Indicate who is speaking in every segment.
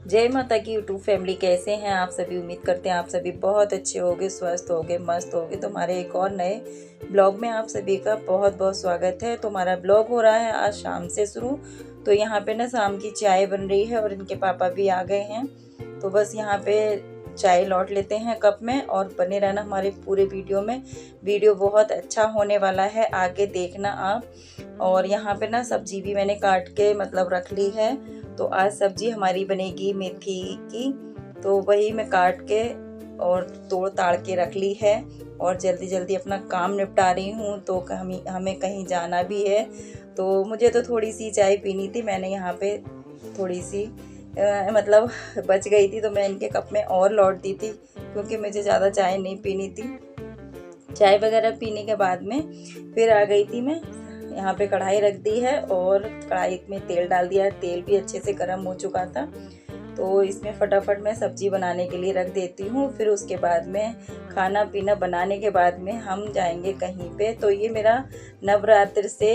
Speaker 1: जय माता की यूट्यूब फैमिली, कैसे हैं आप सभी। उम्मीद करते हैं आप सभी बहुत अच्छे होगे, स्वस्थ होगे, मस्त होगे। तो हमारे एक और नए ब्लॉग में आप सभी का बहुत बहुत स्वागत है। तो हमारा ब्लॉग हो रहा है आज शाम से शुरू। तो यहाँ पे ना शाम की चाय बन रही है और इनके पापा भी आ गए हैं। तो बस यहाँ पे चाय लौट लेते हैं कप में और बने रहना हमारे पूरे वीडियो में। वीडियो बहुत अच्छा होने वाला है, आगे देखना आप। और यहाँ पे ना सब्जी भी मैंने काट के मतलब रख ली है। तो आज सब्जी हमारी बनेगी मेथी की। तो वही मैं काट के और तोड़ ताड़ के रख ली है और जल्दी जल्दी अपना काम निपटा रही हूँ। तो हमें कहीं जाना भी है। तो मुझे तो थोड़ी सी चाय पीनी थी, मैंने यहाँ पे थोड़ी सी मतलब बच गई थी तो मैं इनके कप में और लौट दी थी, क्योंकि मुझे ज़्यादा चाय नहीं पीनी थी। चाय वगैरह पीने के बाद में फिर आ गई थी मैं यहाँ पे। कढ़ाई रख दी है और कढ़ाई में तेल डाल दिया है। तेल भी अच्छे से गर्म हो चुका था। तो इसमें फटाफट मैं सब्जी बनाने के लिए रख देती हूँ। फिर उसके बाद में खाना पीना बनाने के बाद में हम जाएंगे कहीं पे। तो ये मेरा नवरात्र से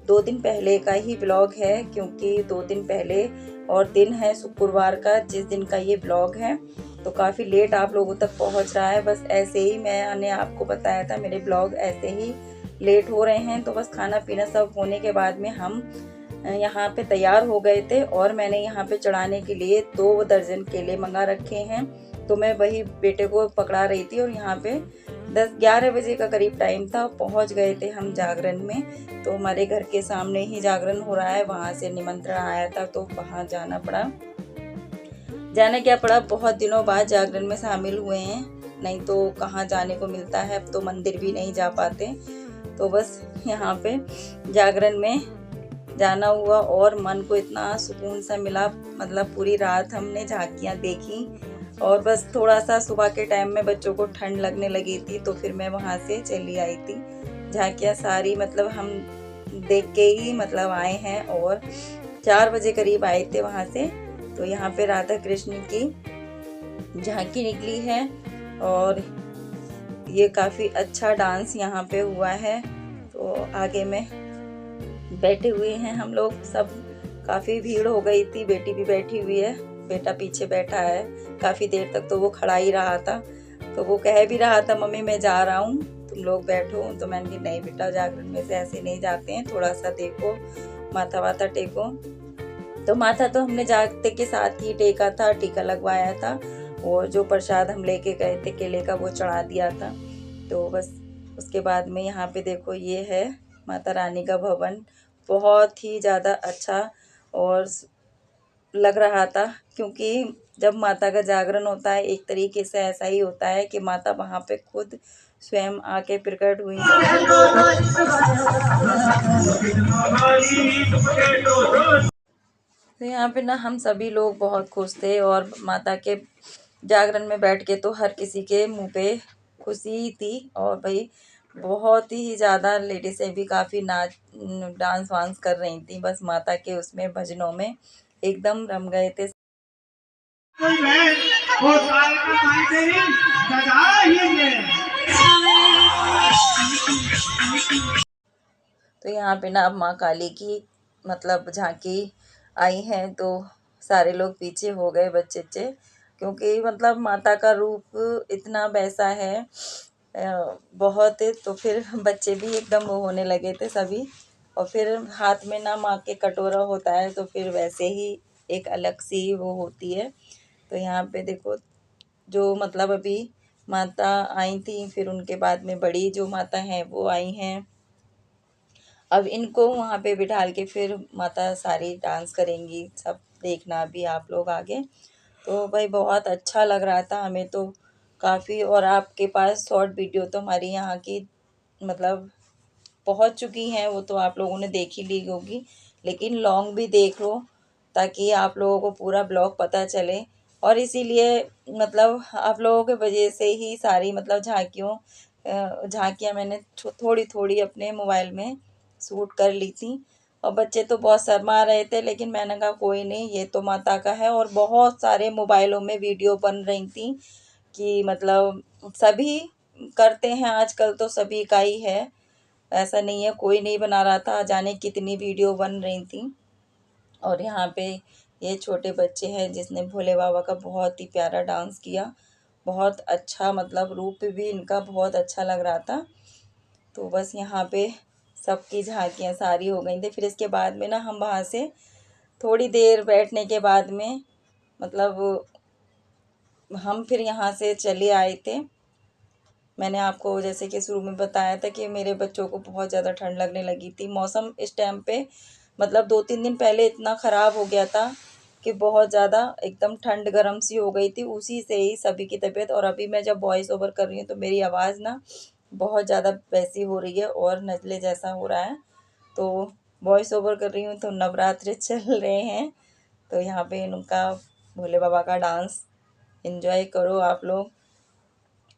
Speaker 1: 2 दिन पहले का ही ब्लॉग है, क्योंकि 2 दिन पहले और दिन है शुक्रवार का, जिस दिन का ये ब्लॉग है। तो काफ़ी लेट आप लोगों तक पहुंच रहा है। बस ऐसे ही मैंने आपको बताया था, मेरे ब्लॉग ऐसे ही लेट हो रहे हैं। तो बस खाना पीना सब होने के बाद में हम यहाँ पे तैयार हो गए थे और मैंने यहाँ पे चढ़ाने के लिए 2 दर्जन केले मंगा रखे हैं। तो मैं वही बेटे को पकड़ा रही थी और यहाँ पे 10-11 बजे का करीब टाइम था। पहुँच गए थे हम जागरण में। तो हमारे घर के सामने ही जागरण हो रहा है, वहाँ से निमंत्रण आया था तो वहाँ जाना पड़ा। जाना क्या पड़ा, बहुत दिनों बाद जागरण में शामिल हुए हैं, नहीं तो कहाँ जाने को मिलता है। अब तो मंदिर भी नहीं जा पाते। तो बस यहाँ पे जागरण में जाना हुआ और मन को इतना सुकून सा मिला। मतलब पूरी रात हमने झांकियाँ देखी और बस थोड़ा सा सुबह के टाइम में बच्चों को ठंड लगने लगी थी तो फिर मैं वहाँ से चली आई थी। झांकियाँ सारी मतलब हम देख के ही मतलब आए हैं और 4 बजे करीब आए थे वहाँ से। तो यहाँ पे राधा कृष्ण की झांकी निकली है और ये काफ़ी अच्छा डांस यहाँ पे हुआ है। तो आगे में बैठे हुए हैं हम लोग सब। काफ़ी भीड़ हो गई थी, बेटी भी बैठी हुई है, बेटा पीछे बैठा है। काफ़ी देर तक तो वो खड़ा ही रहा था। तो वो कह भी रहा था मम्मी मैं जा रहा हूँ, तुम लोग बैठो। तो मैंने कहा नहीं बेटा, जागरण में से ऐसे नहीं जाते हैं, थोड़ा सा देखो, माथा वाथा टेको। तो माथा तो हमने जागते के साथ ही टेका था, टीका लगवाया था और जो प्रसाद हम लेके गए थे केले का वो चढ़ा दिया था। तो बस उसके बाद में यहाँ पे देखो ये है माता रानी का भवन। बहुत ही ज़्यादा अच्छा और लग रहा था, क्योंकि जब माता का जागरण होता है एक तरीके से ऐसा ही होता है कि माता वहाँ पे खुद स्वयं आके प्रकट हुई। तो यहाँ पे ना हम सभी लोग बहुत खुश थे और माता के जागरण में बैठ के तो हर किसी के मुंह पे खुशी थी। और भाई बहुत ही ज़्यादा लेडीज़ें भी काफ़ी नाच डांस वांस कर रही थी, बस माता के उसमें भजनों में एकदम रम गए थे। तो यहाँ पे ना अब माँ काली की मतलब झांकी आई है तो सारे लोग पीछे हो गए बच्चे, क्योंकि मतलब माता का रूप इतना वैसा है बहुत। तो फिर बच्चे भी एकदम वो होने लगे थे सभी। और फिर हाथ में ना माँ के कटोरा होता है तो फिर वैसे ही एक अलग सी वो होती है। तो यहाँ पे देखो जो मतलब अभी माता आई थी, फिर उनके बाद में बड़ी जो माता हैं वो आई हैं। अब इनको वहाँ पे बिठाल के फिर माता सारी डांस करेंगी, सब देखना भी आप लोग आगे। तो भाई बहुत अच्छा लग रहा था हमें तो काफ़ी। और आपके पास शॉर्ट वीडियो तो हमारी यहाँ की मतलब पहुँच चुकी हैं, वो तो आप लोगों ने देख ही ली होगी, लेकिन लॉन्ग भी देख लो ताकि आप लोगों को पूरा ब्लॉग पता चले। और इसीलिए मतलब आप लोगों के वजह से ही सारी मतलब झांकियाँ मैंने थोड़ी थोड़ी अपने मोबाइल में शूट कर ली थी। और बच्चे तो बहुत शर्मा रहे थे, लेकिन मैंने कहा कोई नहीं, ये तो माता का है। और बहुत सारे मोबाइलों में वीडियो बन रही थी कि मतलब सभी करते हैं आजकल, तो सभी का ही है, ऐसा नहीं है कोई नहीं बना रहा था। जाने कितनी वीडियो बन रही थी। और यहाँ पे ये छोटे बच्चे हैं जिसने भोले बाबा का बहुत ही प्यारा डांस किया। बहुत अच्छा, मतलब रूप भी इनका बहुत अच्छा लग रहा था। तो बस यहाँ पे सबकी झांकियाँ सारी हो गई थी। फिर इसके बाद में ना हम वहाँ से थोड़ी देर बैठने के बाद में, मतलब हम फिर यहाँ से चले आए थे। मैंने आपको जैसे कि शुरू में बताया था कि मेरे बच्चों को बहुत ज़्यादा ठंड लगने लगी थी। मौसम इस टाइम पे, मतलब 2-3 दिन पहले इतना ख़राब हो गया था कि बहुत ज़्यादा एकदम ठंड गर्म सी हो गई थी, उसी से ही सभी की तबीयत। और अभी मैं जब वॉइस ओवर कर रही हूँ तो मेरी आवाज़ ना बहुत ज़्यादा वैसी हो रही है और नज़ले जैसा हो रहा है। तो वॉइस ओवर कर रही हूँ तो नवरात्रि चल रहे हैं, तो यहाँ पे इनका भोले बाबा का डांस एंजॉय करो आप लोग।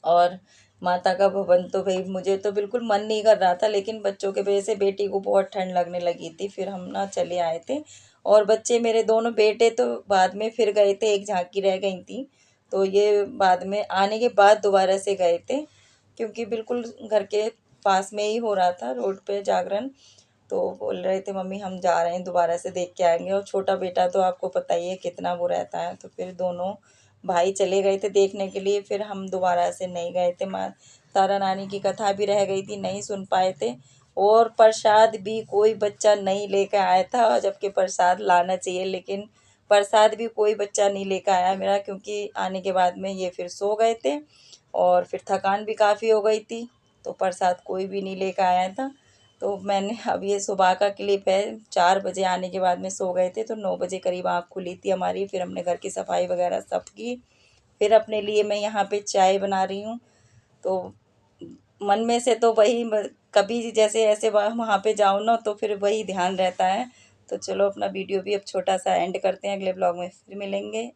Speaker 1: और माता का भवन तो भाई मुझे तो बिल्कुल मन नहीं कर रहा था, लेकिन बच्चों के वजह से बेटी को बहुत ठंड लगने लगी थी, फिर हम ना चले आए थे। और बच्चे मेरे दोनों बेटे तो बाद में फिर गए थे, एक झांकी रह गई थी, तो ये बाद में आने के बाद दोबारा से गए थे, क्योंकि बिल्कुल घर के पास में ही हो रहा था रोड पे जागरण। तो बोल रहे थे मम्मी हम जा रहे हैं, दोबारा से देख के आएंगे। और छोटा बेटा तो आपको पता ही है कितना वो रहता है, तो फिर दोनों भाई चले गए थे देखने के लिए, फिर हम दोबारा से नहीं गए थे। माँ तारा रानी की कथा भी रह गई थी, नहीं सुन पाए थे। और प्रसाद भी कोई बच्चा नहीं लेकर आया था, जबकि प्रसाद लाना चाहिए, लेकिन प्रसाद भी कोई बच्चा नहीं लेकर आया मेरा, क्योंकि आने के बाद में ये फिर सो गए थे और फिर थकान भी काफ़ी हो गई थी, तो प्रसाद कोई भी नहीं लेकर आया था। तो मैंने, अब ये सुबह का क्लिप है, 4 बजे आने के बाद में सो गए थे, तो 9 बजे करीब आँख खुली थी हमारी। फिर हमने घर की सफाई वगैरह सब की, फिर अपने लिए मैं यहाँ पे चाय बना रही हूँ। तो मन में से तो वही कभी जैसे ऐसे वहाँ पे जाओ ना तो फिर वही ध्यान रहता है। तो चलो अपना वीडियो भी अब छोटा सा एंड करते हैं, अगले ब्लॉग में फिर मिलेंगे।